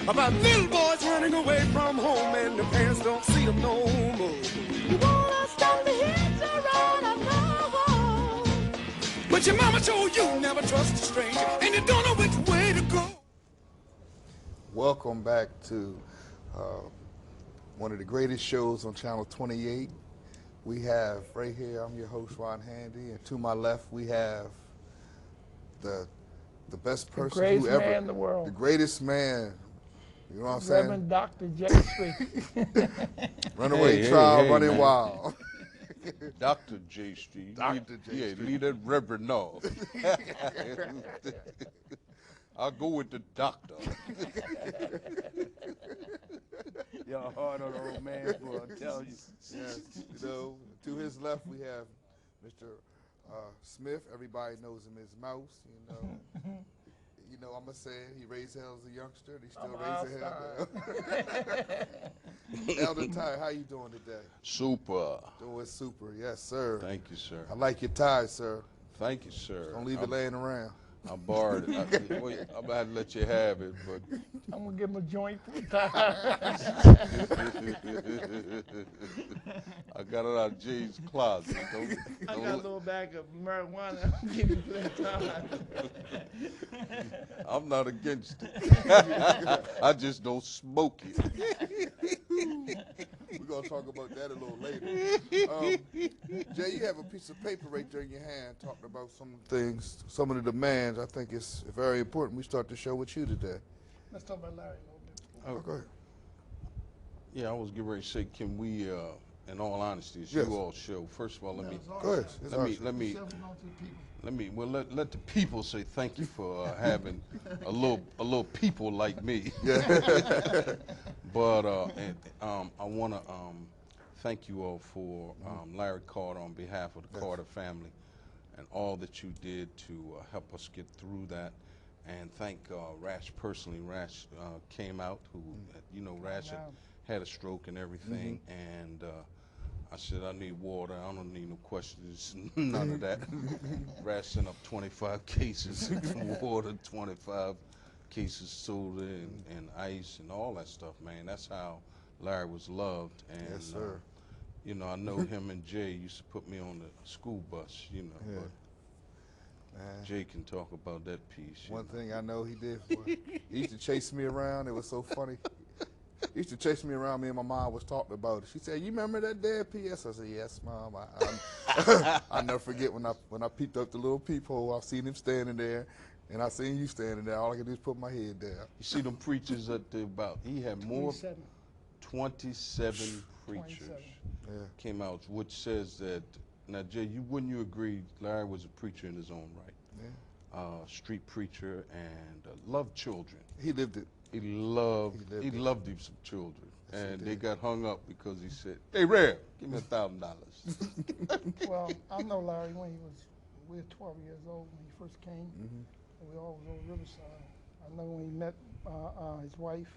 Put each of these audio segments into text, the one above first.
about little boys running away from home and the parents don't see them no more. You wanna stop the hits around and love, but your mama told you never trust a stranger, and you don't know which way to go. Welcome back to one of the greatest shows on Channel 28. We have right here, I'm your host, Ron Handy, and to my left we have the best person the greatest who ever, man in the world. The greatest man, you know what I'm saying? Reverend Dr. J. Street. Runaway child, running man. wild. Dr. J. Street. Dr. J. Street. Leave that Reverend no. I'll go with the doctor. Y'all hard on the old man, boy, I tell you. Yes, you know, to his left we have Mr. Smith. Everybody knows him as Mouse, you know. You know, I'm going to say it, he raised hell as a youngster, and he's still raising hell now. Elder Ty, how you doing today? Super. Doing super, yes, sir. Thank you, sir. I like your tie, sir. Thank you, sir. Don't leave it laying around. I borrowed it. I'm about to let you have it, but I'm going to give him a joint for the time. I got it out of Jay's closet. I got a little bag of marijuana I'll give you for that time. I'm not against it. I just don't smoke it. We're going to talk about that a little later. Jay, you have a piece of paper right there in your hand talking about some things, some of the demands. I think it's very important we start the show with you today. Let's talk about Larry a little bit. Oh, go ahead. Yeah, I was getting ready to say, can we, in all honesty, it's Yes. you all show. First of all, let me Go ahead. It's our show. let the people say thank you for having a little people like me. Yeah. But I want to thank you all for Larry Carter on behalf of the Carter family and all that you did to help us get through that. And thank Rash personally. Rash came out, who, you know, Rash had a stroke and everything. And I said, I need water. I don't need no questions, none of that. Rash sent up 25 cases of water, 25 cases soda and ice and all that stuff, man. That's how Larry was loved. And, Yes, sir. you know, I know him and Jay used to put me on the school bus, you know. Yeah. But Jay can talk about that piece. One thing I know he did for he used to chase me around. It was so funny. He used to chase me around. Me and my mom was talking about it. She said, "You remember that dead PS?" I said, "Yes, Mom." I never forget when I peeped up the little peephole. I seen him standing there, and I seen you standing there. All I could do is put my head down. You see them preachers at the about, he had more, 27 preachers 27. Yeah. came out, which says that, now Jay, wouldn't you agree Larry was a preacher in his own right? Yeah. Street preacher and loved children. He lived it. He loved these children. Yes, he And they did. got hung up because he said, "Hey, Rev, give me $1,000. Well, I know Larry when we were 12 years old when he first came. And we all was on Riverside. I know when he met his wife,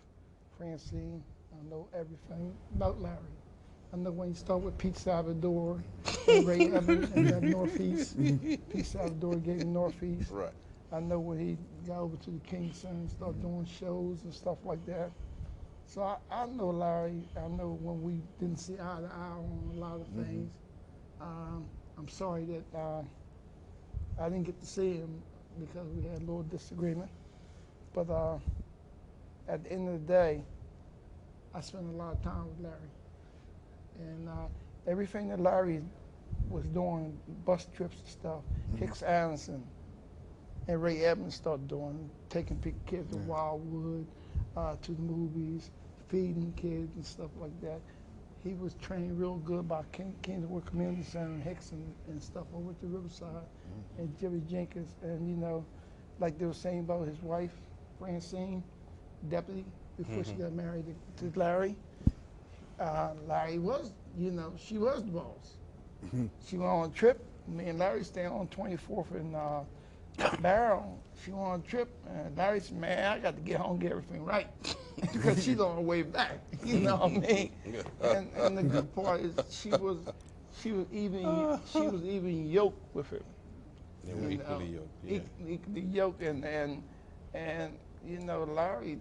Francine. I know everything about Larry. I know when he started with Pete Salvador, and Ray Evans, and that Northeast. Pete Salvador gave him Northeast. Right. I know when he got over to the Kingston and started doing shows and stuff like that. So I know Larry. I know when we didn't see eye to eye on a lot of things. I'm sorry that I didn't get to see him because we had a little disagreement. But at the end of the day, I spent a lot of time with Larry. And everything that Larry was doing, bus trips and stuff, Hicks Allenson and Ray Evans started doing, taking kids to Wildwood, to the movies, feeding kids and stuff like that. He was trained real good by Kingswood Community Center and Hicks and stuff over to Riverside and Jerry Jenkins. And, you know, like they were saying about his wife, Francine, deputy, before she got married to Larry. Larry was, you know, she was the boss. She went on a trip. Me and Larry stayed on 24th and Barrel. She went on a trip, and Larry said, "Man, I got to get home and get everything right," because she's on her way back. You know what I mean? And the good part is she was even yoked with him. They were equally yoked. Yeah. Equally yoked, and you know, Larry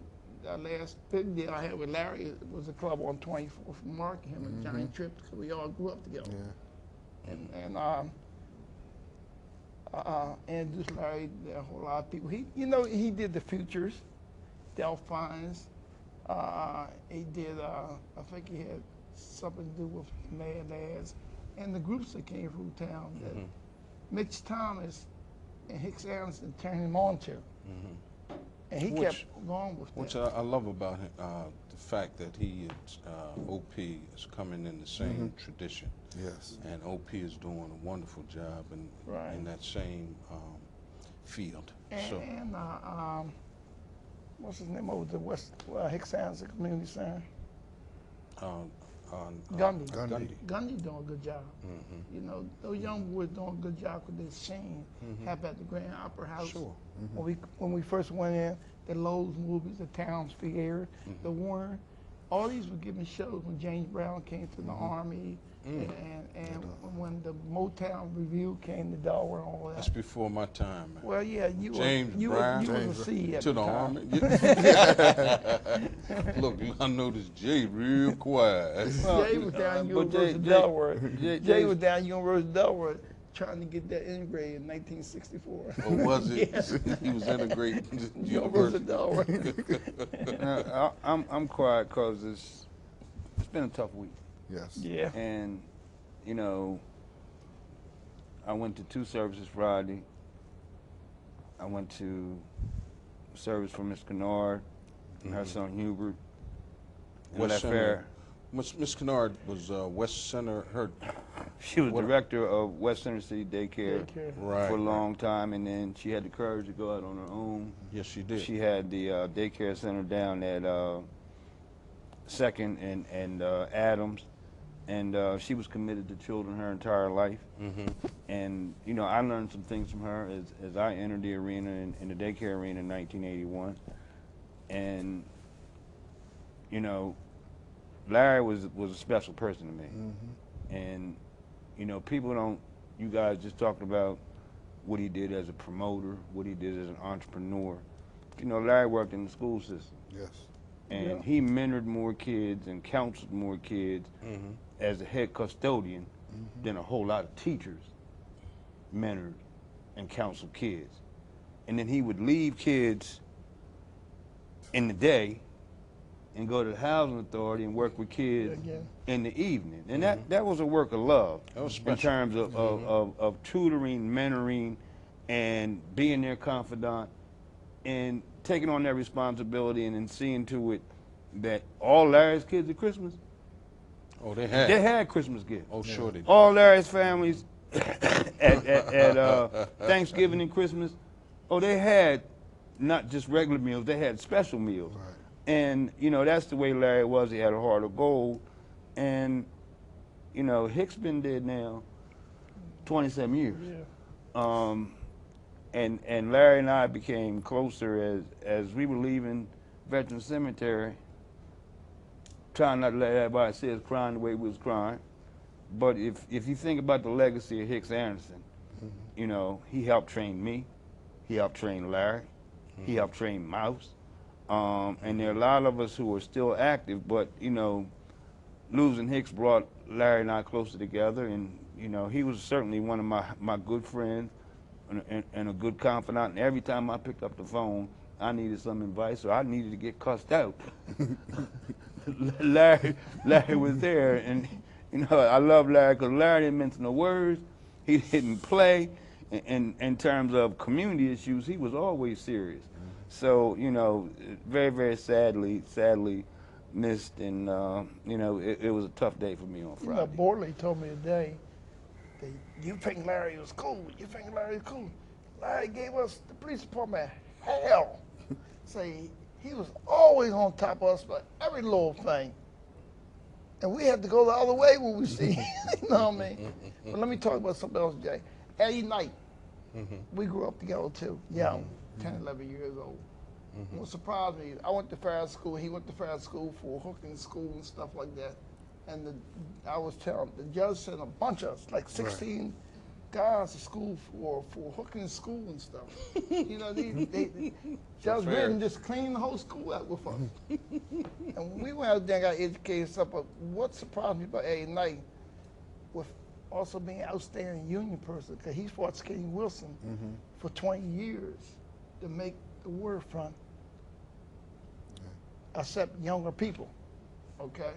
last big deal I had with Larry was a club on 24th and Mark, him and Johnny Tripp, because we all grew up together. Yeah. And just Larry, there are a whole lot of people. He did the Futures, Delphines. He did, I think he had something to do with Mad Lads, and the groups that came through town that Mitch Thomas and Hicks Anderson turned him on to. And he kept going with that. Which I love about him, the fact that he is, OP is coming in the same tradition. Yes. And OP is doing a wonderful job in that same field. And what's his name over the West Hicks Anderson Community Center? Gundy. Gundy doing a good job. You know, those young boys doing a good job with this scene. Have at the Grand Opera House. Sure. When we first went in, the Lowe's movies, the Towns Fair, the Warner, all these were giving shows when James Brown came to the Army, and when the Motown Review came to Delaware and all that. That's before my time, man. Well, yeah, you was a C at To the the time. Army. Look, I noticed Jay real quiet. Jay was down University of Delaware. Jay was down University of Delaware trying to get that integrated in 1964. Or was it? Yes. He was integrated. University of Delaware. I'm quiet because it's been a tough week. Yes. Yeah. And, you know, I went to 2 services Friday. I went to service for Miss Kennard and her son Hubert. And West left Center. there. Miss Kennard was West Center. She was director of West Center City Daycare Right. for a long time, and then she had the courage to go out on her own. Yes, she did. She had the daycare center down at 2nd and Adams, and she was committed to children her entire life. And you know, I learned some things from her as I entered the arena in the daycare arena in 1981. And you know, Larry was a special person to me. And you know, people don't. You guys just talked about what he did as a promoter, what he did as an entrepreneur. You know, Larry worked in the school system. Yes. And he mentored more kids and counseled more kids as a head custodian than a whole lot of teachers mentored and counseled kids. And then he would leave kids in the day and go to the housing authority and work with kids in the evening. And that was a work of love in terms of tutoring, mentoring, and being their confidant and taking on that responsibility and then seeing to it that all Larry's kids at Christmas, They had Christmas gifts. Oh, sure they did. All Larry's families at Thanksgiving and Christmas, they had not just regular meals, they had special meals. Right. And, you know, that's the way Larry was. He had a heart of gold. And, you know, Hicks been dead now 27 years. And Larry and I became closer as we were leaving Veterans Cemetery, trying not to let everybody see us crying the way we was crying. But if you think about the legacy of Hicks Anderson, you know, he helped train me, he helped train Larry, he helped train Mouse. And there are a lot of us who are still active, but, you know, losing Hicks brought Larry and I closer together. And, you know, he was certainly one of my good friends and a good confidant. And every time I picked up the phone, I needed some advice or I needed to get cussed out. Larry was there. And, you know, I love Larry because Larry didn't mention no words. He didn't play. In terms of community issues, he was always serious. So, you know, very, very sadly missed, and, you know, it was a tough day for me on Friday. You know, Borley told me today, that you think Larry was cool, you think Larry was cool. Larry gave us, the police department, hell. Say, he was always on top of us for every little thing. And we had to go the other way when we see him, you know what I mean? But let me talk about something else, Jay. Eddie Knight, we grew up together too, young. 10, 11 years old. What surprised me, I went to fair school, he went to fair school for hooking school and stuff like that. And I was telling, the judge sent a bunch of us, like 16 guys to school for hooking in school and stuff. You know, they Judge fair. Redden just cleaned the whole school out with us. And when we went out there and got educated and stuff, but what surprised me about Eddie Knight was also being an outstanding union person, because he fought Skinny Wilson for 20 years to make the waterfront accept younger people, okay?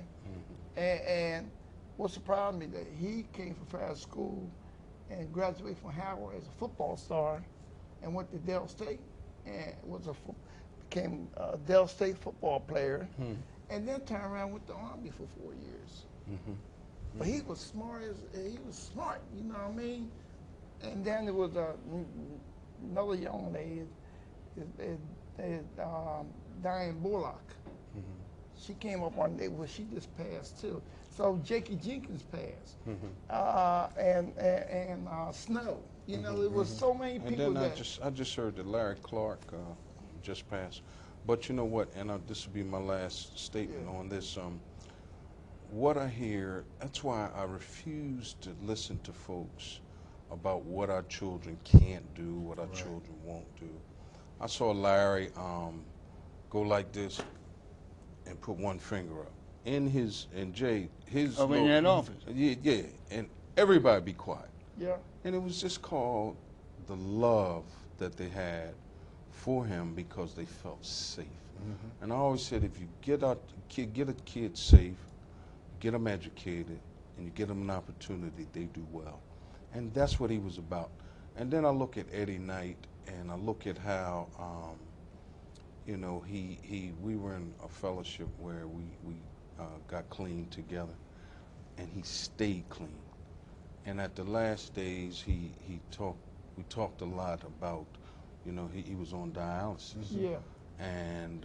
And what surprised me that he came from Fast School and graduated from Howard as a football star and went to Dell State and became a Dell State football player, and then turned around with the Army for 4 years. But he was smart you know what I mean? And then there was another young lady, Diane Bullock. She came up one day, well, she just passed too. So Jakey Jenkins passed, and Snow. You know, it was so many people And then that. I just heard that Larry Clark just passed. But you know what? And this will be my last statement on this. What I hear, that's why I refuse to listen to folks about what our children can't do, what our children won't do. I saw Larry go like this and put one finger up. In Jay, his Over in that office. Yeah, and everybody be quiet. Yeah. And it was just called the love that they had for him because they felt safe. And I always said, if you get a kid safe, get them educated, and you get them an opportunity, they do well. And that's what he was about. And then I look at Eddie Knight, and I look at how, you know, we were in a fellowship where we got clean together, and he stayed clean. And at the last days, we talked a lot about, you know, he was on dialysis. Yeah. And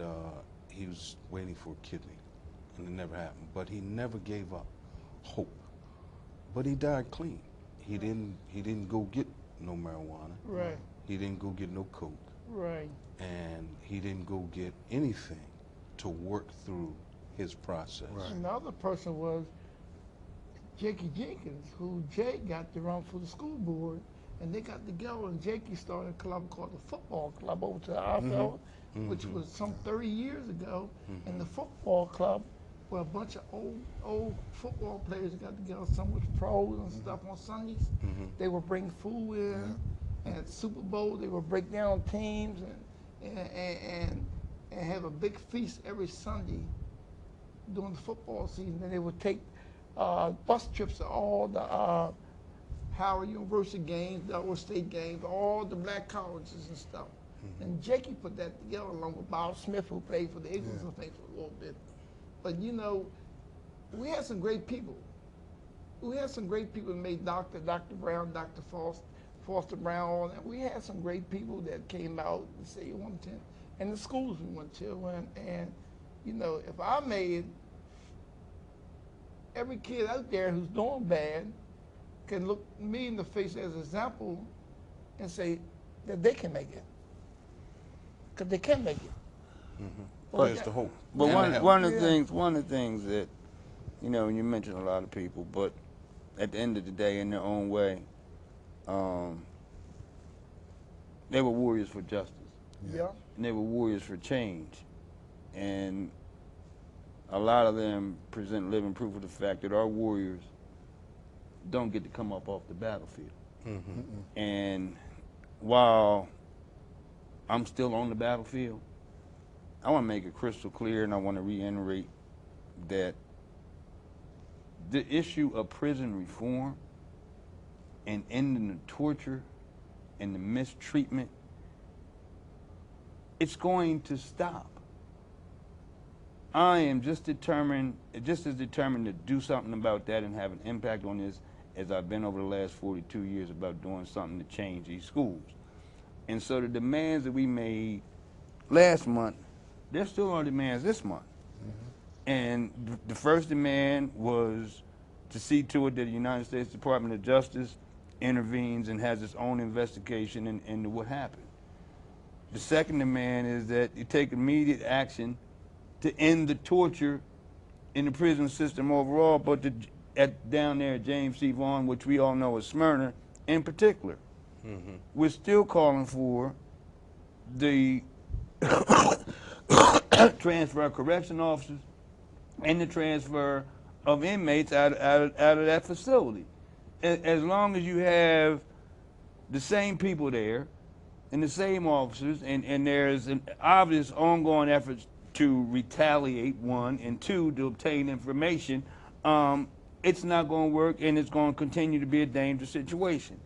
he was waiting for a kidney, and it never happened. But he never gave up hope. But he died clean. He didn't go get no marijuana. Right. He didn't go get no coke. Right. And he didn't go get anything to work through his process. And the other person was Jakey Jenkins, who Jay got to run for the school board, and they got together and Jakey started a club called the Football Club over to Alpha, which was some 30 years ago. And the football club were a bunch of old football players that got together, some was pros and stuff on Sundays. They would bring food in, and at Super Bowl they would break down teams and have a big feast every Sunday during the football season. Then they would take bus trips to all the Howard University games, Delaware State games, all the black colleges and stuff. And Jakey put that together along with Bob Smith, who played for the Eagles, I think, for a little bit. But you know, we had some great people. We had some great people that made Dr. Brown, Dr. Foster Brown, all that. We had some great people that came out and said, you want to, and the schools we went to, and you know, if I made every kid out there who's doing bad can look me in the face as an example and say that they can make it. Because they can make it. There's the hope. But And one of the things that, you know, you mentioned a lot of people, but at the end of the day, in their own way, they were warriors for justice. Yeah. And they were warriors for change. And a lot of them present living proof of the fact that our warriors don't get to come up off the battlefield. And while I'm still on the battlefield, I want to make it crystal clear, and I want to reiterate that the issue of prison reform and ending the torture and the mistreatment, it's going to stop. I am just as determined to do something about that and have an impact on this as I've been over the last 42 years about doing something to change these schools. And so the demands that we made last month, there still are demands this month. And the first demand was to see to it that the United States Department of Justice intervenes and has its own investigation into what happened. The second demand is that you take immediate action to end the torture in the prison system overall, but down there at James C. Vaughn, which we all know as Smyrna, in particular. We're still calling for the transfer of correction officers and the transfer of inmates out of that facility. As long as you have the same people there and the same officers, and there's an obvious ongoing effort to retaliate, one, and two, to obtain information, it's not going to work, and it's going to continue to be a dangerous situation.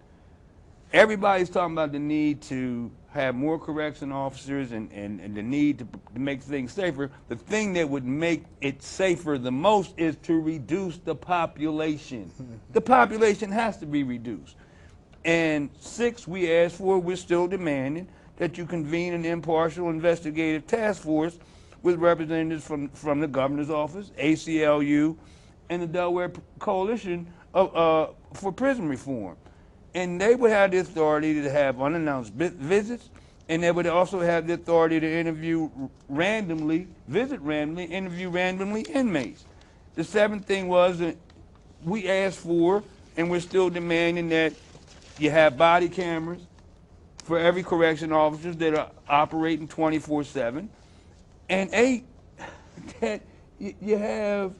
Everybody's talking about the need to have more correction officers and the need to make things safer. The thing that would make it safer the most is to reduce the population. The population has to be reduced. And 6, we asked for, we're still demanding that you convene an impartial investigative task force with representatives from the governor's office, ACLU, and the Delaware Coalition for Prison Reform. And they would have the authority to have unannounced visits, and they would also have the authority to interview randomly, interview randomly inmates. The 7th thing was that we asked for, and we're still demanding, that you have body cameras for every correction officer that are operating 24/7. And 8, that you have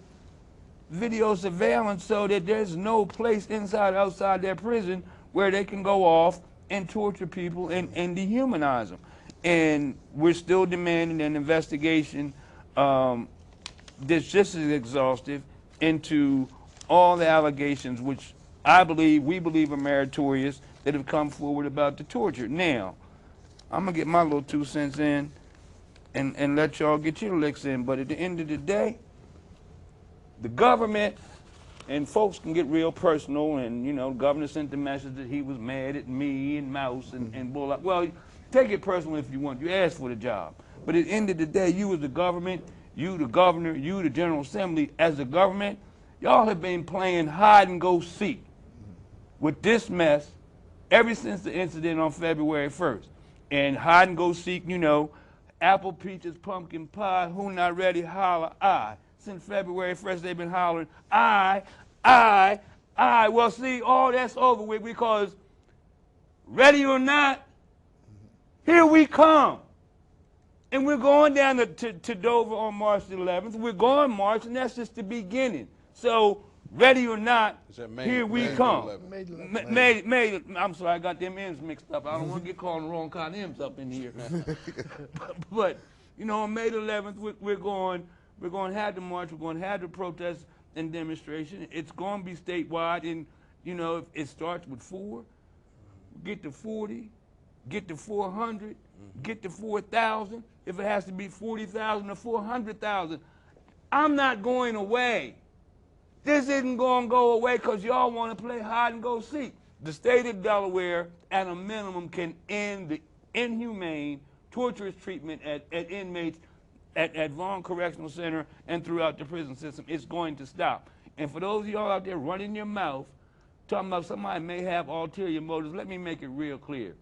video surveillance so that there's no place inside or outside their prison where they can go off and torture people and dehumanize them. And we're still demanding an investigation that's just as exhaustive into all the allegations which we believe are meritorious, that have come forward about the torture. Now, I'm going to get my little 2 cents in and let y'all get your licks in, but at the end of the day, the government, and folks can get real personal, and the governor sent the message that he was mad at me and Mouse and Bull. Well, take it personal if you want. You asked for the job. But at the end of the day, you as the government, you the governor, you the General Assembly, as the government, y'all have been playing hide and go seek with this mess ever since the incident on February 1st. And hide and go seek, apple, peaches, pumpkin pie, who not ready, holler, I. Since February 1st, they've been hollering, I. Well, see, all that's over with, because ready or not, here we come. And we're going down to Dover on March the 11th. We're going March, and that's just the beginning. So, ready or not, here we come. May, I'm sorry, I got them M's mixed up. I don't want to get called the wrong kind of M's up in here. but on May the 11th, we're going to have the march, we're going to have the protest and demonstration. It's going to be statewide, and, if it starts with 4, get to 40, get to 400, get to 4,000. If it has to be 40,000 or 400,000, I'm not going away. This isn't going to go away because y'all want to play hide and go seek. The state of Delaware, at a minimum, can end the inhumane, torturous treatment at inmates at Vaughn Correctional Center and throughout the prison system. It's going to stop. And for those of y'all out there running your mouth, talking about somebody may have ulterior motives, let me make it real clear.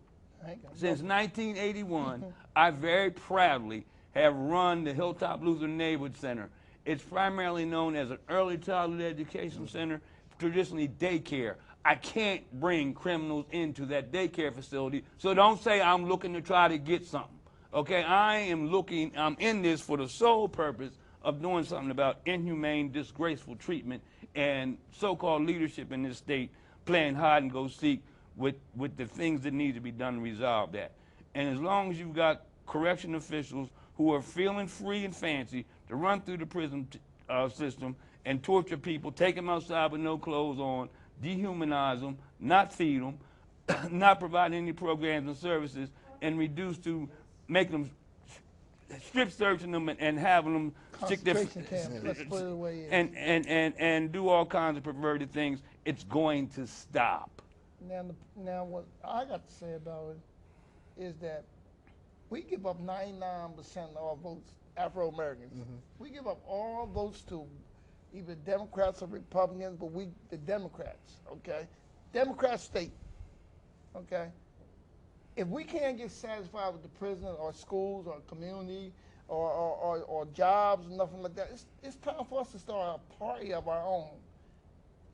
Since 1981, I very proudly have run the Hilltop Lutheran Neighborhood Center. It's primarily known as an early childhood education center, traditionally daycare. I can't bring criminals into that daycare facility, so don't say I'm looking to try to get something. Okay, I'm in this for the sole purpose of doing something about inhumane, disgraceful treatment and so-called leadership in this state playing hide and go seek with the things that need to be done to resolve that. And as long as you've got correction officials who are feeling free and fancy to run through the prison system and torture people, take them outside with no clothes on, dehumanize them, not feed them, not provide any programs and services, and reduce to making them, strip searching them and having them stick their and do all kinds of perverted things, it's going to stop. Now what I got to say about it is that we give up 99% of our votes, Afro-Americans. We give up all votes to either Democrats or Republicans, but the Democrats, okay? Democrat state, okay? If we can't get satisfied with the prison or schools or community or jobs and nothing like that, it's time for us to start a party of our own.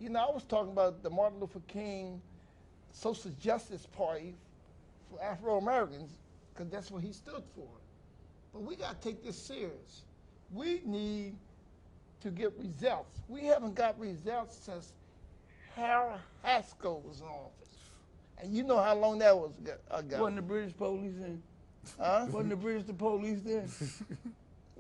I was talking about the Martin Luther King social justice party for Afro Americans, because that's what he stood for. But we got to take this serious. We need to get results. We haven't got results since Harold Haskell was in office. And you know how long that was ago. Wasn't the British police in? Huh? Wasn't the British the police then?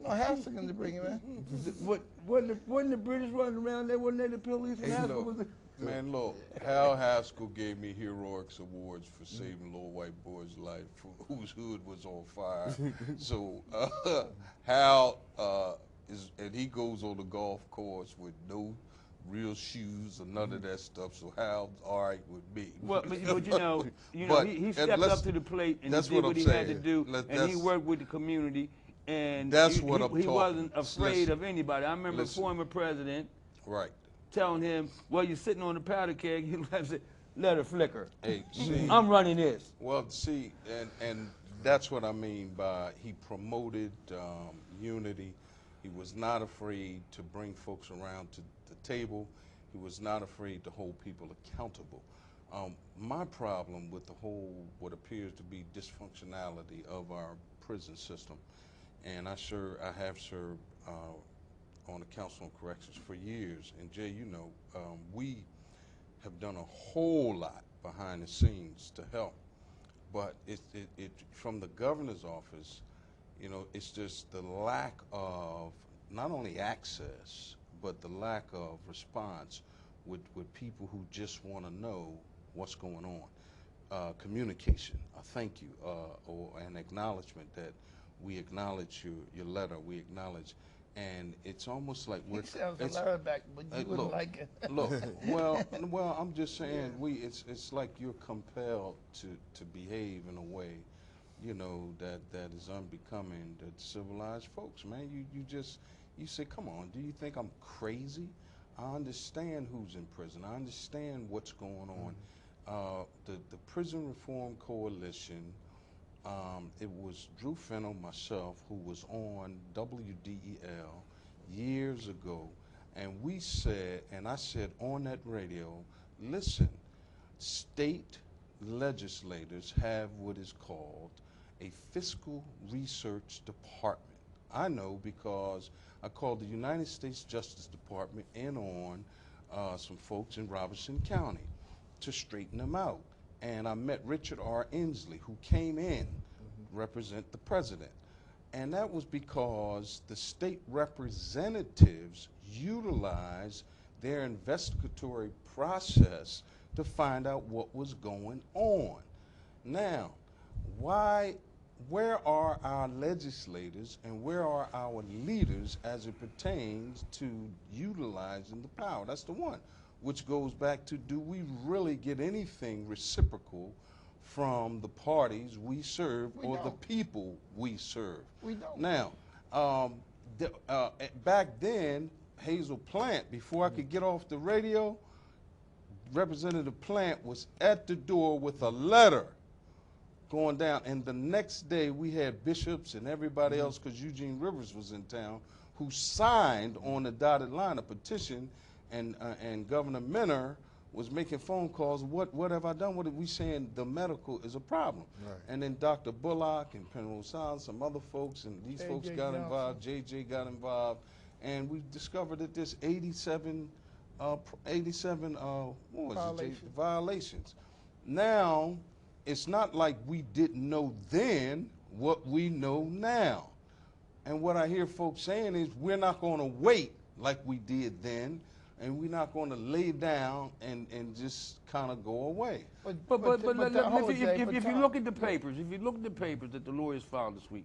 No, Haskell can bring him in. Wasn't the British running around there? Wasn't they the police? When Hey, Haskell look, was man, look, Hal Haskell gave me heroics awards for saving little white boy's life whose hood was on fire. So Hal and he goes on the golf course with no real shoes or none of that stuff. So Hal's all right with me. Well, but you know, But, he stepped up to the plate and he that's did what what I'm he had to saying. do, Let- and he that's- worked with the community, and That's he, what I'm he talking. wasn't afraid Listen. of anybody. I remember Listen. former president Right. telling him, "Well, you're sitting on the powder keg." He said, "Let it flicker. Hey, see, I'm running this." well, see, and that's what I mean by he promoted unity. He was not afraid to bring folks around to the table. He was not afraid to hold people accountable. My problem with the whole, what appears to be dysfunctionality of our prison system, and I have served on the Council on Corrections for years, and Jay, you know, we have done a whole lot behind the scenes to help, but it from the governor's office, you know, it's just the lack of not only access, but the lack of response with people who just want to know what's going on. Communication, a thank you, or an acknowledgement that we acknowledge your letter, we acknowledge, and it's almost like we're. He sounds a it's- letter back, but you wouldn't look, like it. Look, well, I'm just saying it's like you're compelled to behave in a way, you know, that is unbecoming to civilized folks, man. You say, come on, do you think I'm crazy? I understand who's in prison. I understand what's going on. The Prison Reform Coalition, it was Drew Fennell, myself, who was on WDEL years ago, and we said, and I said on that radio, listen, state legislators have what is called a fiscal research department. I know because I called the United States Justice Department in on some folks in Robertson County to straighten them out. And I met Richard R. Inslee, who came in represent the president. And that was because the state representatives utilized their investigatory process to find out what was going on. Now, where are our legislators and where are our leaders as it pertains to utilizing the power? That's the one, which goes back to, do we really get anything reciprocal from the parties we serve or the people we serve? We don't. Now, back then, Hazel Plant, before I could get off the radio, Representative Plant was at the door with a letter going down, and the next day we had bishops and everybody else, because Eugene Rivers was in town, who signed on the dotted line a petition, and Governor Minner was making phone calls. What have I done? What are we saying? The medical is a problem. Right. And then Dr. Bullock and Penrose Sound, some other folks, and these folks got involved. JJ got involved, and we discovered that there's 87 violations. Now, it's not like we didn't know then what we know now. And what I hear folks saying is, we're not going to wait like we did then, and we're not going to lay down and just kind of go away. If you look at the papers, that the lawyers filed this week,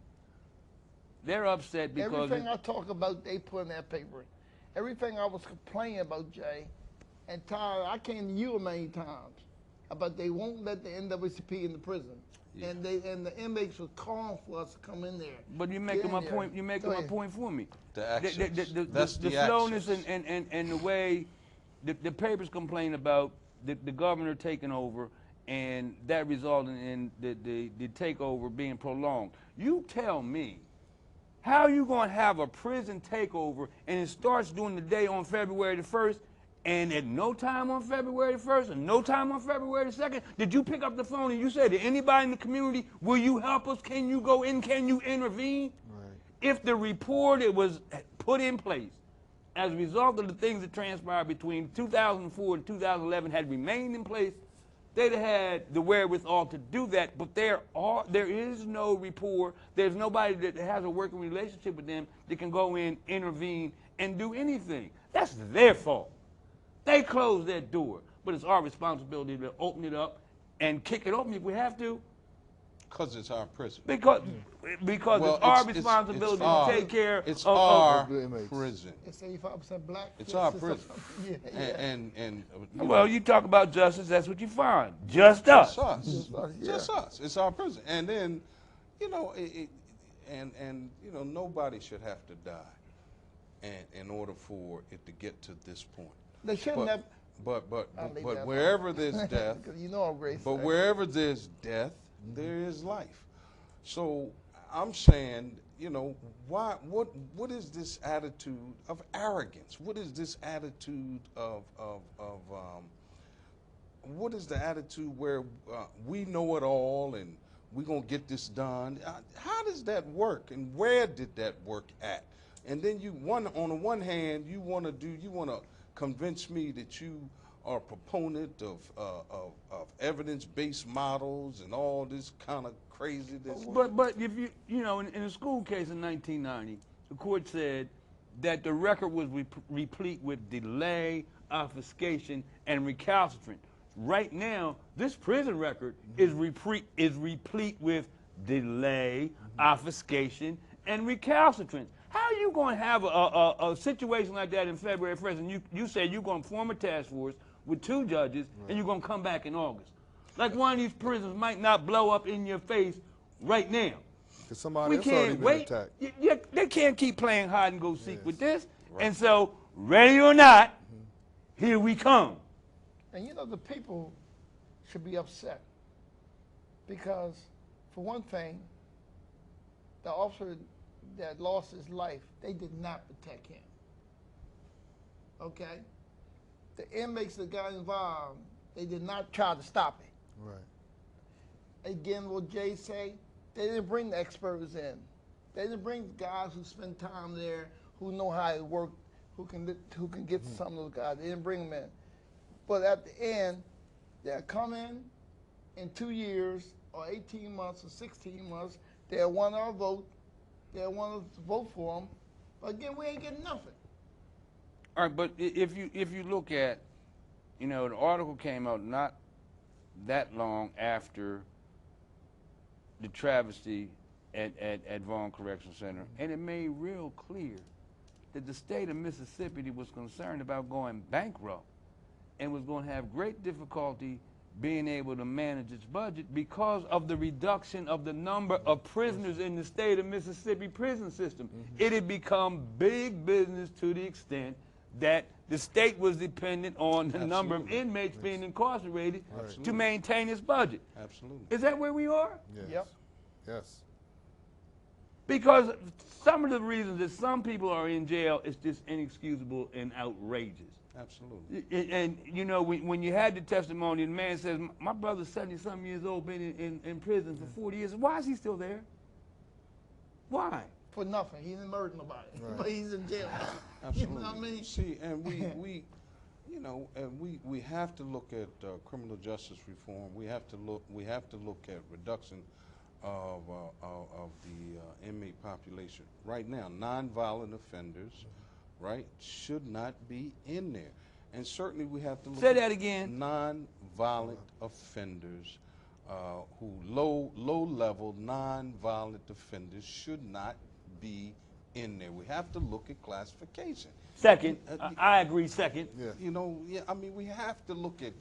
they're upset because everything I talk about, they put in that paper. Everything I was complaining about, Jay, and Tyler, I came to you many times about they won't let the NAACP in the prison. Yeah. And the inmates were calling for us to come in there. But you're making my point. You're making my point for me. The actions. The slowness and the way the papers complain about the governor taking over, and that resulted in the takeover being prolonged. You tell me, how are you going to have a prison takeover and it starts during the day on February the 1st, And at no time on February 1st and no time on February 2nd, did you pick up the phone and you say to anybody in the community, will you help us? Can you go in? Can you intervene? Right. If the report that was put in place as a result of the things that transpired between 2004 and 2011 had remained in place, they'd have had the wherewithal to do that. But there is no rapport. There's nobody that has a working relationship with them that can go in, intervene, and do anything. That's their fault. They closed that door, but it's our responsibility to open it up and kick it open if we have to. Because it's our prison. Because Well, it's our responsibility to take care it's of our the inmates. prison. It's 85% black. It's kids our or prison. something. Yeah, yeah. And you Well, you talk about justice, that's what you find. Just us. It's us. Yeah. Just us. It's our prison. And then, you know, you know, nobody should have to die in order for it to get to this point. They shouldn't have. But I'll leave but that wherever there's death, Because you know I'm great. but wherever there's death, there is life. So I'm saying, you know, what is this attitude of arrogance? What is this attitude of what is the attitude where we know it all and we're gonna get this done? How does that work, and where did that work at? And then on the one hand, you want to convince me that you are a proponent of evidence-based models and all this kind of craziness. But if you know, in a school case in 1990, the court said that the record was replete with delay, obfuscation, and recalcitrant. Right now, this prison record is replete with delay, obfuscation, and recalcitrant. How are you going to have a situation like that in February 1st, and you say you're going to form a task force with 2 judges, and you're going to come back in August? Like one of these prisons might not blow up in your face right now. Because somebody We else already can't been wait. attacked. They can't keep playing hide and go seek with this. Right. And so, ready or not, here we come. And you know, the people should be upset because, for one thing, the officer that lost his life, they did not protect him. Okay? The inmates that got involved, they did not try to stop it. Right. Again, what Jay say, they didn't bring the experts in. They didn't bring guys who spend time there, who know how it works, who can get some of those guys. They didn't bring them in. But at the end, they'll come in 2 years or 18 months or 16 months, they'll want our vote. They'll want us to vote for them. But again, we ain't getting nothing. All right, but if you look at, you know, the article came out not that long after the travesty at Vaughn Correctional Center, and it made real clear that the state of Mississippi was concerned about going bankrupt and was going to have great difficulty being able to manage its budget because of the reduction of the number of prisoners in the state of Mississippi prison system. It had become big business to the extent that the state was dependent on the number of inmates being incarcerated to maintain its budget. Absolutely. Is that where we are? Yes. Yep. Yes. Because some of the reasons that some people are in jail is just inexcusable and outrageous. Absolutely. And you know, when you had the testimony, the man says, my brother's 70-something years old, been in prison for 40 years. Why is he still there? Why? For nothing. He didn't murder nobody. Right. But he's in jail. Absolutely. You know what I mean? See, and we you know, and we have to look at criminal justice reform. We have to look at reduction of the inmate population. Right now, nonviolent offenders, right, should not be in there. And certainly we have to look Say at that again. nonviolent offenders who low-level nonviolent offenders should not be in there. We have to look at classification. Second, I agree, second. Yeah. You know, yeah, I mean, we have to look at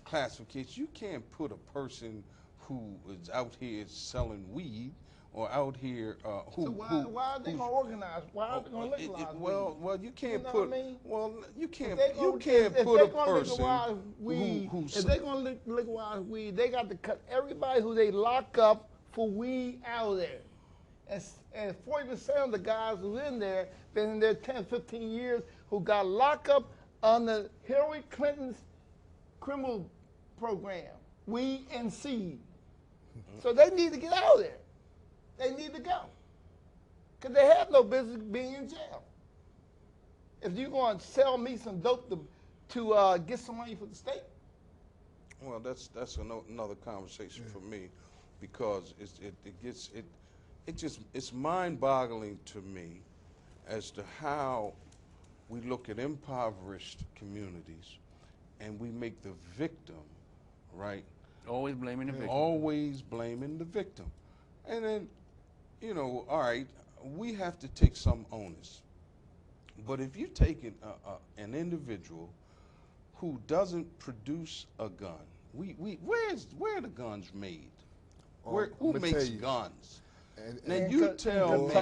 classification. You can't put a person who is out here selling weed or out here who. So why are they going to organize? Why are they going to legalize weed? Well, you can't You know put. what I mean? Well, you can't. If You can't put a person weed, who. if they're going to legalize weed, they got to cut everybody who they lock up for weed out of there. And 40% of the guys who's in there been in there 10, 15 years who got locked up under Hillary Clinton's criminal program, weed and seed. So they need to get out of there. They need to go. Because they have no business being in jail. If you're going to sell me some dope to get some money for the state. Well, that's another conversation for me, because it's mind-boggling to me as to how we look at impoverished communities and we make the victim, right? Always blaming the victim. Always blaming the victim. And then, all right, we have to take some onus. But if you take an individual who doesn't produce a gun, where are the guns made? Who makes guns? And you tell me,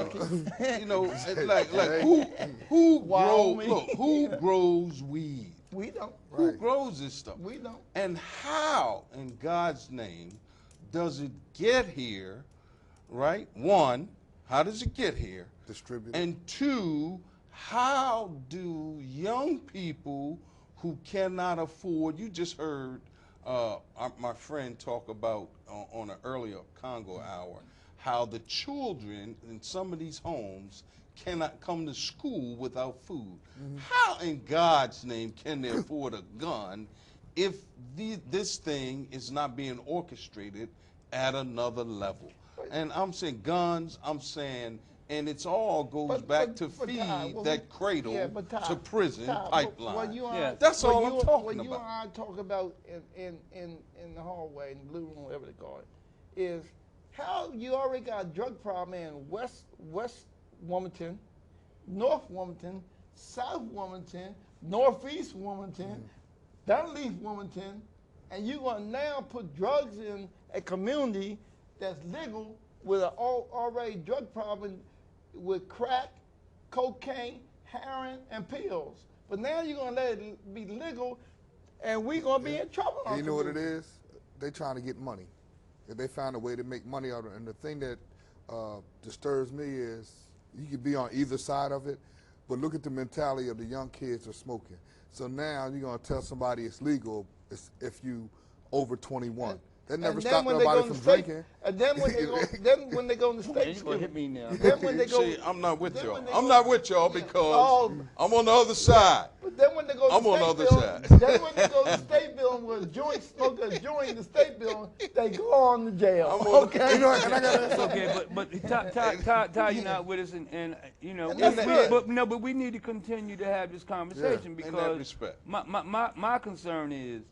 who grows weed? We don't. Who grows this stuff? We don't. And how, in God's name, does it get here, right? One, how does it get here? Distributed. And two, how do young people who cannot afford, you just heard my friend talk about on an earlier Congo hour, how the children in some of these homes cannot come to school without food. How in God's name can they afford a gun if this thing is not being orchestrated at another level? And I'm saying guns, and it's all goes back to feed that cradle to prison pipeline. That's all I'm talking about. What you and I talk about in the hallway, in the blue room, whatever they call it, is how you already got a drug problem in West Wilmington, North Wilmington, South Wilmington, Northeast Wilmington, Dunleavy Wilmington, and you're going to now put drugs in a community that's legal with an already drug problem with crack, cocaine, heroin, and pills. But now you're going to let it be legal, and we're going to be in trouble. And you know what it is? They're trying to get money. They found a way to make money out of it. And the thing that disturbs me is you could be on either side of it, but look at the mentality of the young kids are smoking. So now you're going to tell somebody it's legal if you over 21. That never stopped nobody from drinking. And then when they go in the state, You're going to hit me now. Then when they go, see, I'm not with y'all. I'm not with y'all because I'm on the other side. But then when they go to I'm on the other building, side. Then when they go to the state building with a joint smoker join the state building, they go on to jail. Okay. You know, and I got Okay, but Ty, you're not with us, and but we need to continue to have this conversation because in that respect. My concern is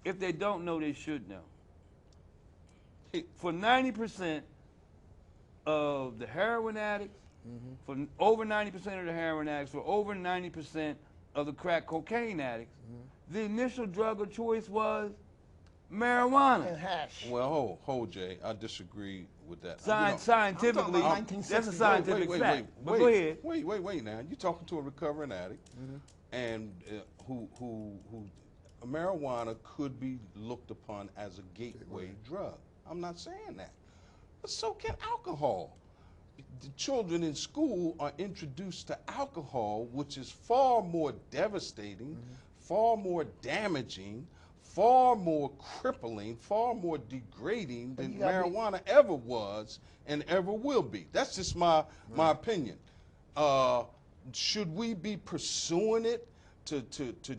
if they don't know, they should know. For 90% of the heroin addicts, for over 90% of the heroin addicts, for over 90% of the crack cocaine addicts, the initial drug of choice was marijuana. And hash. Well, hold, Jay. I disagree with that. Scientifically, that's a scientific fact. But go ahead. Wait. Now you're talking to a recovering addict, and who marijuana could be looked upon as a gateway drug. I'm not saying that, but so can alcohol. The children in school are introduced to alcohol, which is far more devastating, far more damaging, far more crippling, far more degrading than marijuana ever was and ever will be. That's just my opinion. Should we be pursuing it to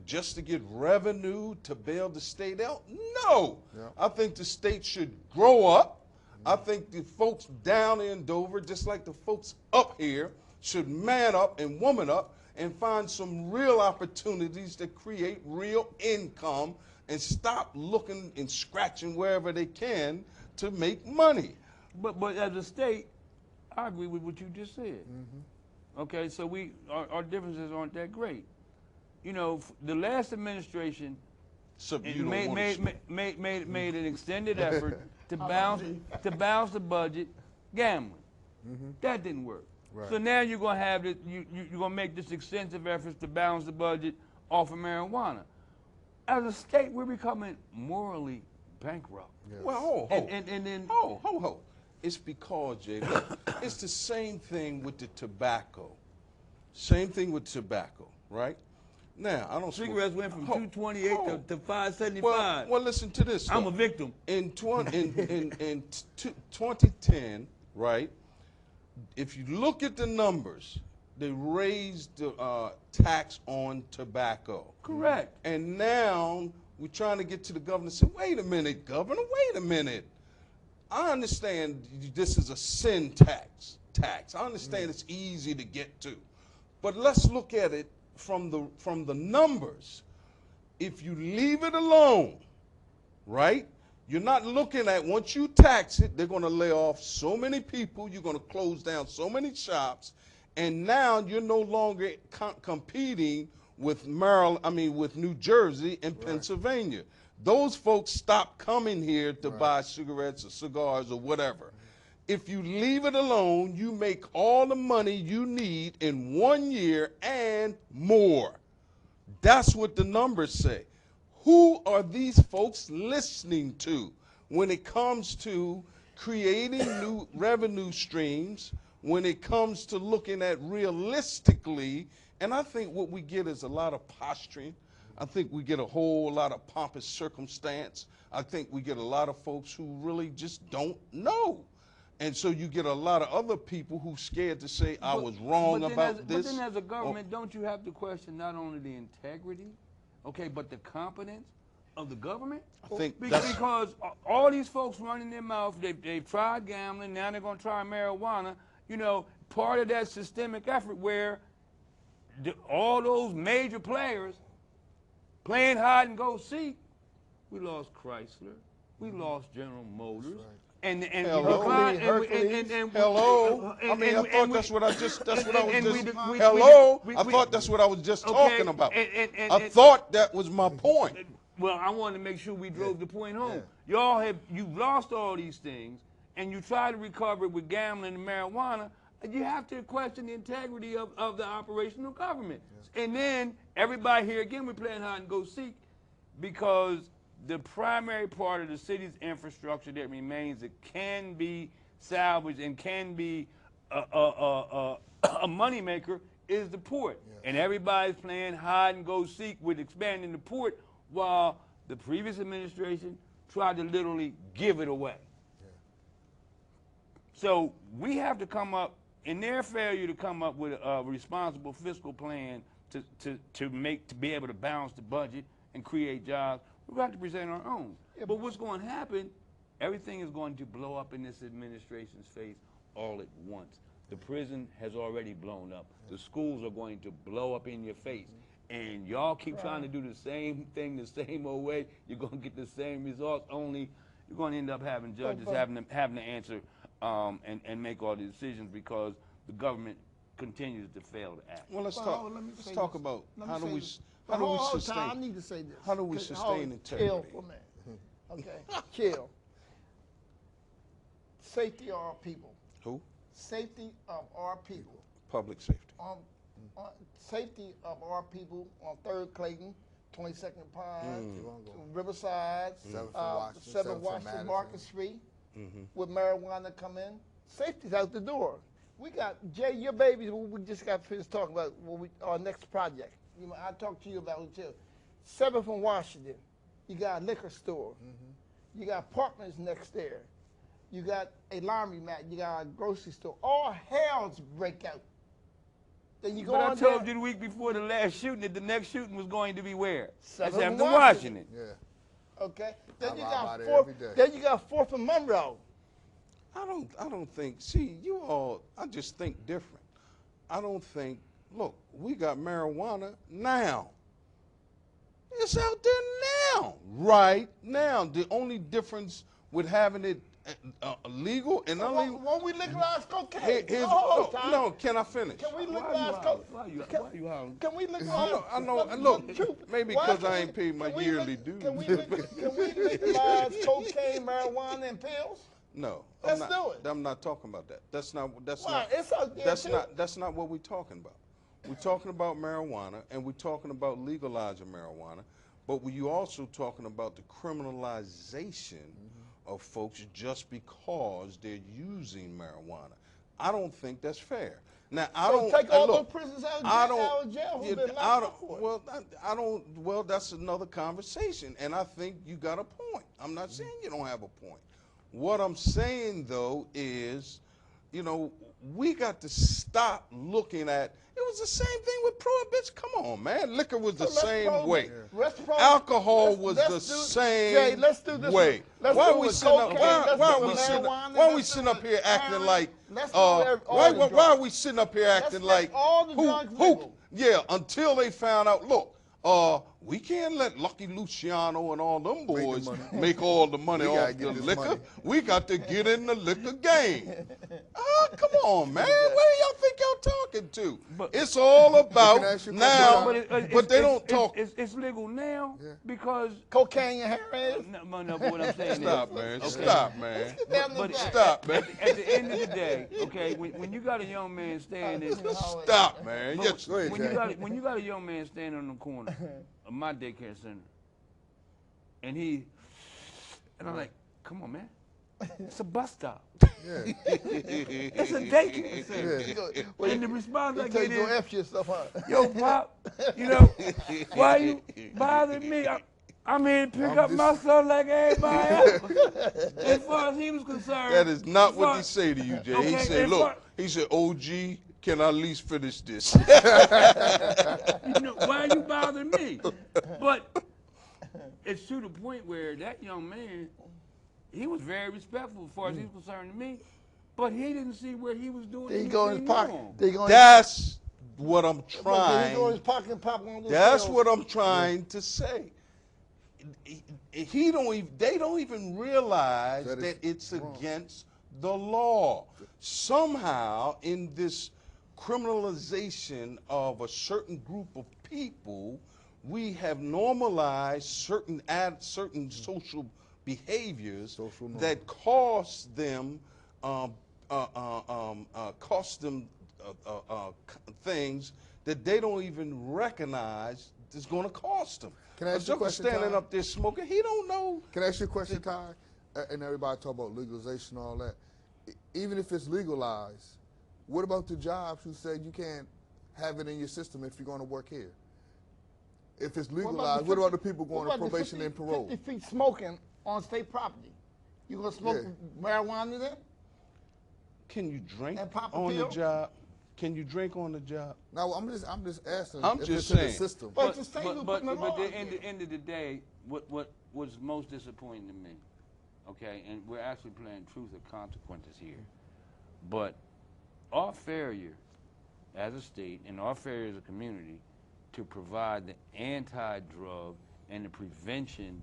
just to get revenue to bail the state out? No. Yeah. I think the state should grow up. I think the folks down in Dover, just like the folks up here, should man up and woman up and find some real opportunities to create real income and stop looking and scratching wherever they can to make money. But as a state, I agree with what you just said. Okay, so our differences aren't that great. You know, the last administration made an extended effort to balance the budget, gambling. That didn't work. Right. So now you're going to have this, you're going to make this extensive effort to balance the budget off of marijuana. As a state, we're becoming morally bankrupt. Yes. Well, ho. It's because, Jay, look, it's the same thing with the tobacco. Same thing with tobacco, right? Now, I don't smoke. Cigarettes went from 228 to 575. Well, listen to this. I'm though. a victim. In 2010, right? If you look at the numbers, they raised the tax on tobacco. Correct. And now we're trying to get to the governor and say, wait a minute, governor, wait a minute. I understand this is a sin tax. I understand it's easy to get to. But let's look at it from the numbers. If you leave it alone, right? You're not looking at, once you tax it, they're going to lay off so many people, you're going to close down so many shops, and now you're no longer competing with with New Jersey and Pennsylvania. Those folks stop coming here to buy cigarettes or cigars or whatever. If you leave it alone, you make all the money you need in 1 year and more. That's what the numbers say. Who are these folks listening to when it comes to creating new revenue streams, when it comes to looking at realistically? And I think what we get is a lot of posturing. I think we get a whole lot of pompous circumstance. I think we get a lot of folks who really just don't know. And so you get a lot of other people who scared to say, I was wrong about this. But then as a government, don't you have to question not only the integrity, okay, but the competence of the government? I think because all these folks running their mouth, they've tried gambling, now they're going to try marijuana. You know, part of that systemic effort where all those major players playing hide and go seek, we lost Chrysler, we lost General Motors. And hello. I thought that's what I was just talking about. I thought that was my point. Well, I wanted to make sure we drove the point home. You've lost all these things, and you try to recover it with gambling and marijuana. You have to question the integrity of the operational government. Yes. And then everybody here, again, we're playing hide and go seek, because the primary part of the city's infrastructure that remains that can be salvaged and can be a moneymaker is the port. Yes. And everybody's playing hide and go seek with expanding the port, while the previous administration tried to literally give it away. Yeah. So we have to come up, in their failure to come up with a responsible fiscal plan to be able to balance the budget and create jobs, we've got to present our own. Yeah, but what's going to happen, everything is going to blow up in this administration's face all at once. The prison has already blown up. The schools are going to blow up in your face. And y'all keep trying to do the same thing the same old way, you're going to get the same results, only you're going to end up having judges having to answer and make all the decisions because the government continues to fail to act. Well, let's talk about how do we sustain. I need to say this. How do we sustain integrity? Chill for a minute. Okay, chill. Safety of our people. Who? Safety of our people. Public safety. Safety of our people on 3rd Clayton, 22nd Pine, Riverside, 7th Washington, Market Street, with marijuana come in. Safety's out the door. We got, Jay, your babies, we just got finished talking about our next project. I talked to you about it too. 7th and Washington, you got a liquor store. You got apartments next there. You got a laundromat. You got a grocery store. All hell's break out. Then you go I told you the week before the last shooting that the next shooting was going to be where? 7th and Washington. Yeah. Okay. Then you got 4th. Then you got 4th and Monroe. I don't think. See, you all. I just think different. I don't think. Look, we got marijuana now. It's out there now, right now. The only difference with having it legal and illegal. Won't we legalize cocaine? No, can I finish? Can we legalize cocaine? Why you hollering? Can we legalize? I know. Look, maybe because I ain't paid my yearly dues. Can we legalize cocaine, marijuana, and pills? No. Let's do it. I'm not talking about that. That's not. It's out there That's not what we're talking about. We're talking about marijuana, and we're talking about legalizing marijuana, but you also talking about the criminalization of folks just because they're using marijuana. I don't think that's fair. Now, I So don't take uh, all look, those prisoners out I of don't. jail who've yeah, been I locked up don't. for it. Well, I don't. Well, that's another conversation, and I think you got a point. I'm not saying you don't have a point. What I'm saying though is, you know, we got to stop looking at. It was the same thing with prohibition. Come on, man. Liquor was the So let's same way. let's Alcohol was let's the do- same Jay, let's do this way. with- let's Why do are it we with sitting up? cocaine, let's Why do are it we with sitting? marijuana, Why are we let's do sitting it up here with acting heroin, like? let's do all the Why drugs. are we sitting up here acting Let's like? make all the drugs legal. Yeah, until they found out. Look, we can't let Lucky Luciano and all them boys money. make all the money We gotta off get the this liquor. money. We got to get in the liquor game. Come on, man. Where do y'all think y'all talking to? It's all I about ask you a now, question, but they don't talk. It's legal now Yeah. because Cocaine and heroin. no, but what I'm saying Stop, is, man. okay. Stop, man. But Stop, man. at the end of the day, okay, when you got a young man standing, Stop, man. but Yes, Go ahead, Jay. when you got a young man standing on the corner of my daycare center, and I'm like, come on, man, it's a bus stop. Yeah. It's a daycare center. Yeah. And the response I You take get your is, F your stuff out. yo, Pop, you know, why you bothering me? I'm here to pick I'm up just- my son like everybody else. As far as he was concerned. That is not as what far- he say to you, Jay. Okay, He said, as look, far- he said, OG, can I at least finish this? You know, why are you bothering me? But it's to the point where that young man, he was very respectful as far as he was concerned to me, but he didn't see where he was doing There you anything go in his pocket. wrong. There you go in That's what I'm his, there you go in his trying. pocket and pop one of those That's pills. what I'm trying to say. They don't even realize That is that it's wrong. against the law. Somehow, in this criminalization of a certain group of people, we have normalized certain social behaviors Social norms. that cost them things that they don't even recognize is going to cost them. Can I ask you a Joker question, standing Ty? up there smoking, he don't know. Can I ask you a question, Ty? And everybody talk about legalization and all that. Even if it's legalized, what about the jobs who said you can't have it in your system if you're going to work here? If it's legalized, what about the people going to probation and parole? 50 feet smoking on state property. You gonna smoke Yeah. marijuana there? Can you drink And pop a on the pill? job? Can you drink on the job? No, I'm just asking I'm if just it's in saying. the system. But it's the state who but putting the law the in there. end of the day, what was most disappointing to me, okay, and we're actually playing truth or consequences here, but our failure as a state and our failure as a community to provide the anti-drug and the prevention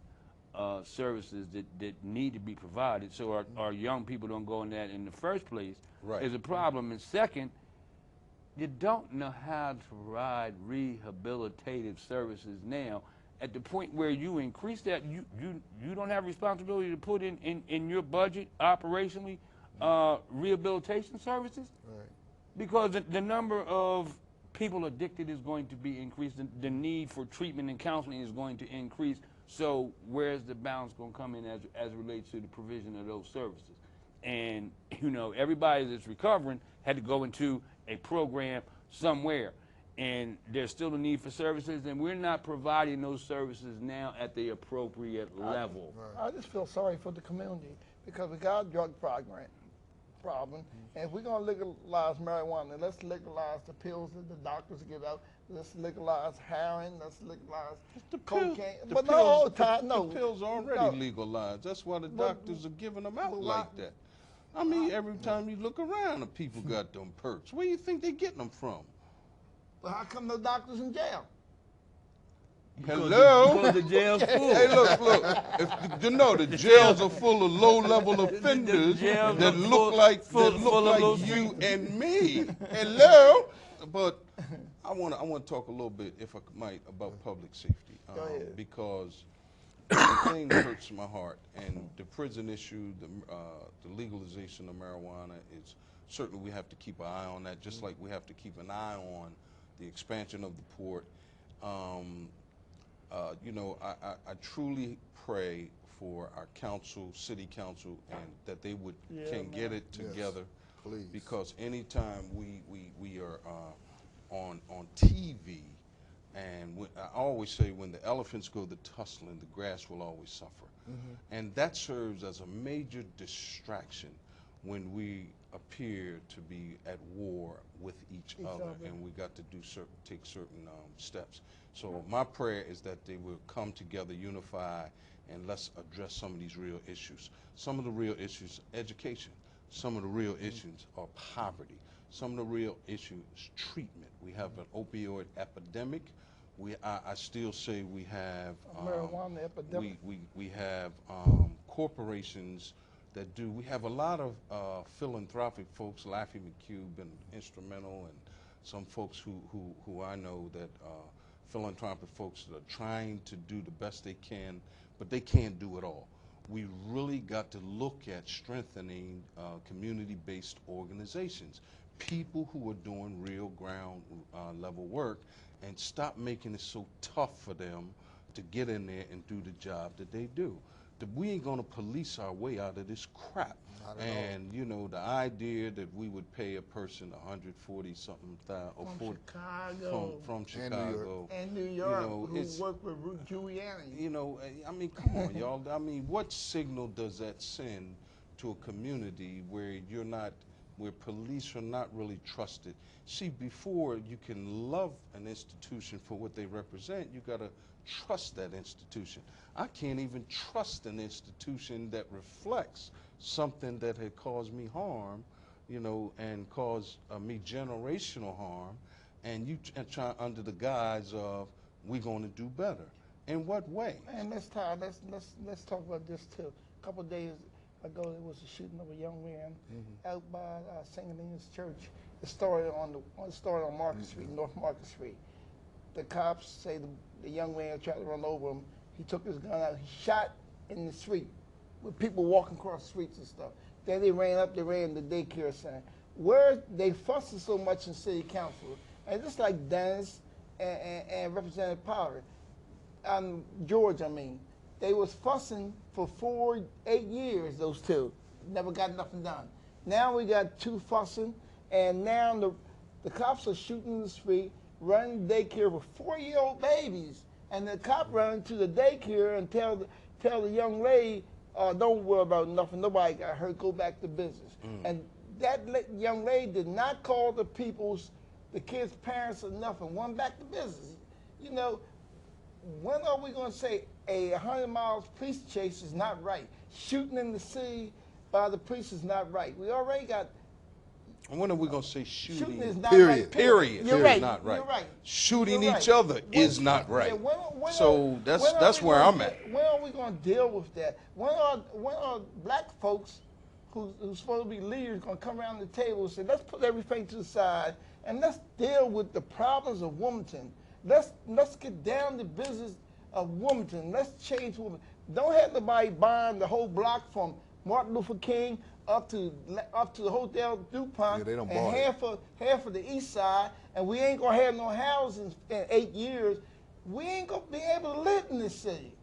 services that need to be provided so our young people don't go in that in the first place Right. is a problem. And second, you don't know how to provide rehabilitative services now at the point where you increase that. You don't have responsibility to put in your budget operationally rehabilitation services. Right. Because the number of people addicted is going to be increased. The need for treatment and counseling is going to increase. So where's the balance going to come in as it relates to the provision of those services? And, you know, everybody that's recovering had to go into a program somewhere. And there's still a need for services, and we're not providing those services now at the appropriate level. I just feel sorry for the community because we got a drug problem, and if we're gonna legalize marijuana, let's legalize the pills that the doctors give out. Let's legalize heroin. Let's legalize cocaine. But not all the time. No, The pills are already no. legalized. That's why the But- doctors are giving them out but like why- that. I mean, every time you look around, the people got them perks. Where you think they getting them from? But how come the doctors in jail? Hello? Because the jail's full. Hey, look. You know, the jails are full of low-level offenders jails that are look full- like full of those you and me. Hello? But I want to talk a little bit, if I might, about public safety. Go ahead. Because the thing that hurts my heart, and the prison issue, the legalization of marijuana, is certainly we have to keep an eye on that, just like we have to keep an eye on the expansion of the port. You know, I truly pray for our council, city council, and that they can get it together Please. Because anytime we are on TV, and I always say when the elephants go to tussling, the grass will always suffer. And that serves as a major distraction when we appear to be at war with each other, and we got to take certain steps. So my prayer is that they will come together, unify, and let's address some of these real issues. Some of the real issues, education. Some of the real issues are poverty. Some of the real issues, treatment. We have an opioid epidemic. I still say we have marijuana epidemic. We have corporations that do. We have a lot of philanthropic folks. Laffy McHugh been instrumental, and some folks who I know that philanthropic folks that are trying to do the best they can, but they can't do it all. We really got to look at strengthening community-based organizations, people who are doing real ground level work, and stop making it so tough for them to get in there and do the job that they do. We ain't gonna police our way out of this crap. And you know, the idea that we would pay a person 140-something thousand or 40 from Chicago and New York, you know, who work with Giuliani. You know, I mean, come on, y'all. I mean, what signal does that send to a community where where police are not really trusted? See, before you can love an institution for what they represent, you gotta trust that institution. I can't even trust an institution that reflects something that had caused me harm, you know, and caused me generational harm, and you try under the guise of we're going to do better. In what way? And let's talk about this too. A couple of days ago, there was a shooting of a young man out by St. Helena's Church. It started on Market Street, North Market Street. The cops say the young man tried to run over him. He took his gun out. He shot in the street with people walking across the streets and stuff. Then they ran the daycare center. Where they fussing so much in city council, and just like Dennis and Representative Power, George, I mean, they was fussing for 8 years, those two. Never got nothing done. Now we got two fussing, and now the cops are shooting in the street, running daycare with 4-year-old babies. And the cop run to the daycare and tell the young lady, don't worry about nothing, nobody got hurt, go back to business. And that young lady did not call the kids' parents or nothing, went back to business. You know, when are we going to say a 100 miles police chase is not right? Shooting in the city by the police is not right. We already got. And when are we going to say shooting is not period, right, period, You're is right. not right. You're right. Shooting You're each right. other is not right. Yeah, so that's where I'm at. When are we going to deal with that? When are black folks who's supposed to be leaders going to come around the table and say, let's put everything to the side and let's deal with the problems of Wilmington. Let's get down to business of Wilmington. Let's change Wilmington. Don't have nobody buying the whole block from Martin Luther King up to the Hotel DuPont, they don't and half of the east side, and we ain't gonna have no houses in 8 years. We ain't gonna be able to live in this city.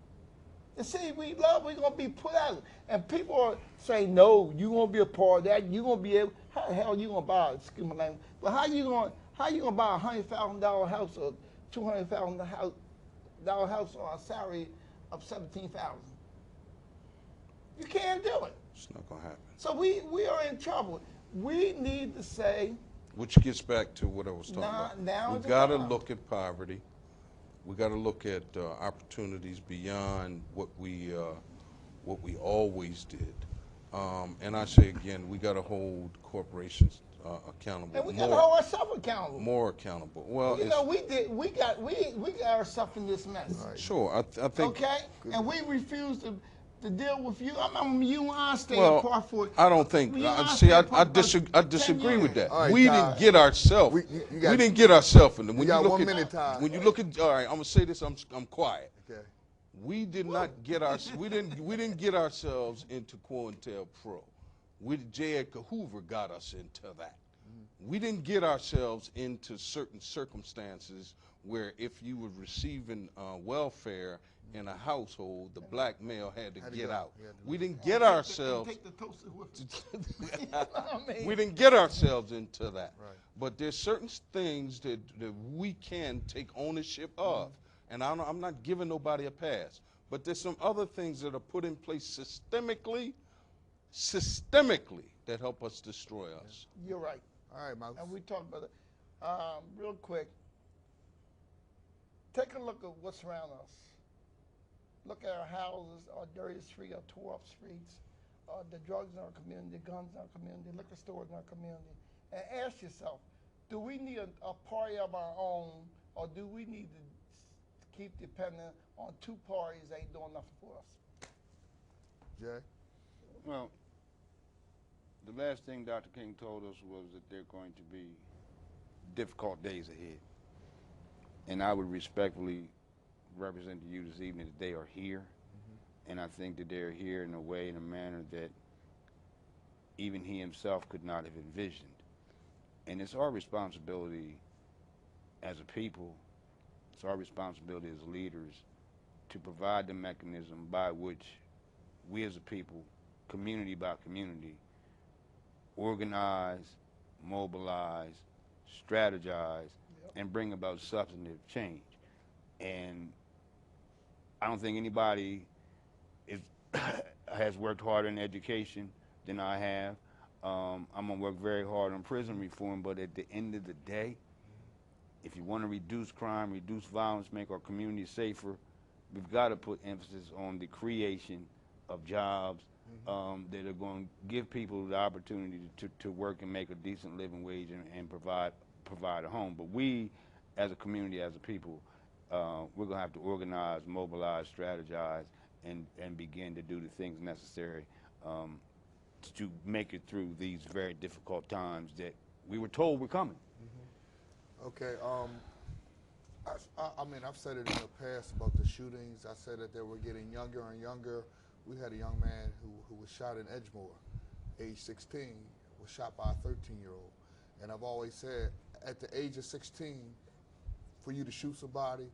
The city we love, we're gonna be put out. And people are saying, no, you gonna be a part of that. You gonna be able. How the hell you gonna buy? Excuse my language. But how you gonna buy $100,000 house or $200,000 house on a salary of $17,000? You can't do it. It's not going to happen. So we are in trouble. We need to say. Which gets back to what I was talking about. Now We've got to look at poverty. We got to look at opportunities beyond what we always did. And I say again, we got to hold corporations accountable. And we got to hold ourselves accountable. More accountable. Well, you know, we got ourselves in this mess. Right. Sure, I think. Okay, and we refuse to deal with you. I'm you and I stay apart for. I don't think. I disagree with that. Right, we didn't get ourselves. We didn't get ourselves in them. When you got 1 minute, Todd. When you look at, all right, I'm gonna say this. I'm quiet. Okay. We did not get we didn't get ourselves into COINTELPRO. J. Edgar Hoover got us into that. We didn't get ourselves into certain circumstances where if you were receiving welfare in a household, the black male had to get go. out. He had to We leave. didn't get ourselves. Take the toaster with you. I mean, We didn't get ourselves into that. Right. But there's certain things that we can take ownership of. And I'm not giving nobody a pass. But there's some other things that are put in place systemically that help us destroy us. you're right. All right, Mouse. And we talked about it. Real quick, take a look at what's around us. Look at our houses, our dirty streets, our tore up streets, the drugs in our community, the guns in our community, liquor stores in our community. And ask yourself, do we need a party of our own, or do we need to keep depending on two parties that ain't doing nothing for us? Jay? Well, the last thing Dr. King told us was that there are going to be difficult days ahead. And I would respectfully represent to you this evening that they are here. And I think that they're here in a way, in a manner that even he himself could not have envisioned. And it's our responsibility as a people, it's our responsibility as leaders to provide the mechanism by which we as a people, community by community, organize, mobilize, strategize, and bring about substantive change. And I don't think anybody has worked harder in education than I have. I'm gonna work very hard on prison reform, but at the end of the day, if you want to reduce crime, reduce violence, make our community safer, we've got to put emphasis on the creation of jobs that are going to give people the opportunity to work and make a decent living wage and provide a home. But we, as a community, as a people, we're going to have to organize, mobilize, strategize, and begin to do the things necessary to make it through these very difficult times that we were told were coming. Okay, I mean, I've said it in the past about the shootings. I said that they were getting younger and younger. We had a young man who was shot in Edgemoor, age 16, was shot by a 13-year-old. And I've always said, at the age of 16, for you to shoot somebody,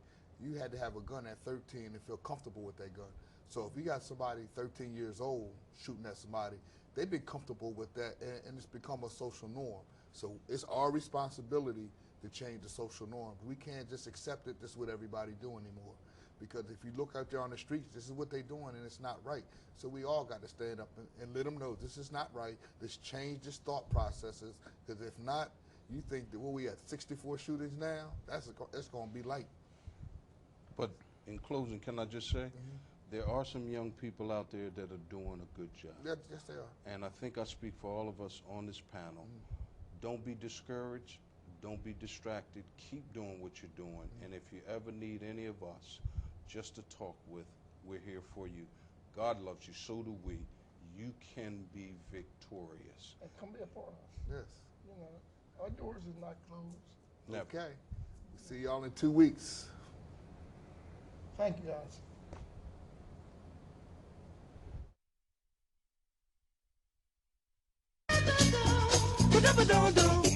you had to have a gun at 13 and feel comfortable with that gun. So if you got somebody 13 years old shooting at somebody, they've been comfortable with that, and it's become a social norm. So it's our responsibility to change the social norm. We can't just accept it, this is what everybody do anymore. Because if you look out there on the streets, this is what they're doing, and it's not right. So we all got to stand up and let them know this is not right. Let's change this thought processes, because if not, you think that what we at 64 shootings now, that's going to be light. But in closing, can I just say, there are some young people out there that are doing a good job. Yes, they are. And I think I speak for all of us on this panel. Don't be discouraged. Don't be distracted. Keep doing what you're doing. And if you ever need any of us just to talk with, we're here for you. God loves you, so do we. You can be victorious. And come here for us. Yes. You know, our doors are not closed. Never. Okay. See y'all in 2 weeks. Thank you, guys. Ba-da-ba-dum-dum.